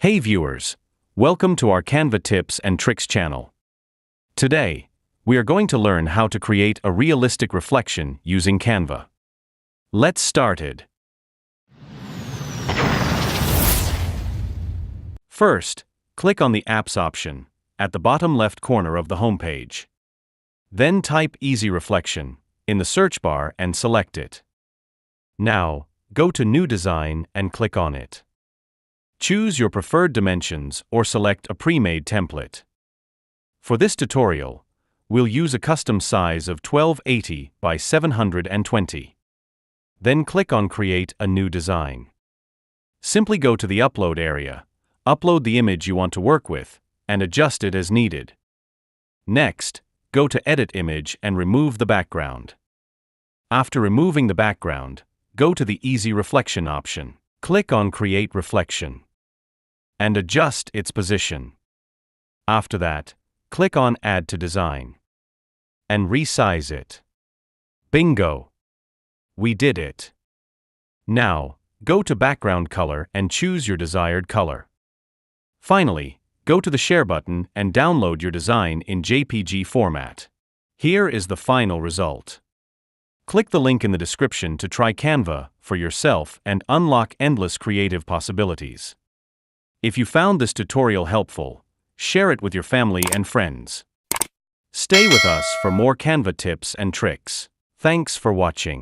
Hey viewers, welcome to our Canva Tips and Tricks channel. Today, we are going to learn how to create a realistic reflection using Canva. Let's start it. First, click on the Apps option at the bottom left corner of the homepage. Then type Easy Reflection in the search bar and select it. Now, go to New Design and click on it. Choose your preferred dimensions or select a pre-made template. For this tutorial, we'll use a custom size of 1280 by 720. Then click on Create a New Design. Simply go to the Upload area, upload the image you want to work with, and adjust it as needed. Next, go to Edit Image and remove the background. After removing the background, go to the Easy Reflection option. Click on Create Reflection and adjust its position. After that, click on Add to Design and resize it. Bingo! We did it. Now, go to Background Color and choose your desired color. Finally, go to the Share button and download your design in JPG format. Here is the final result. Click the link in the description to try Canva for yourself and unlock endless creative possibilities. If you found this tutorial helpful, share it with your family and friends. Stay with us for more Canva tips and tricks. Thanks for watching.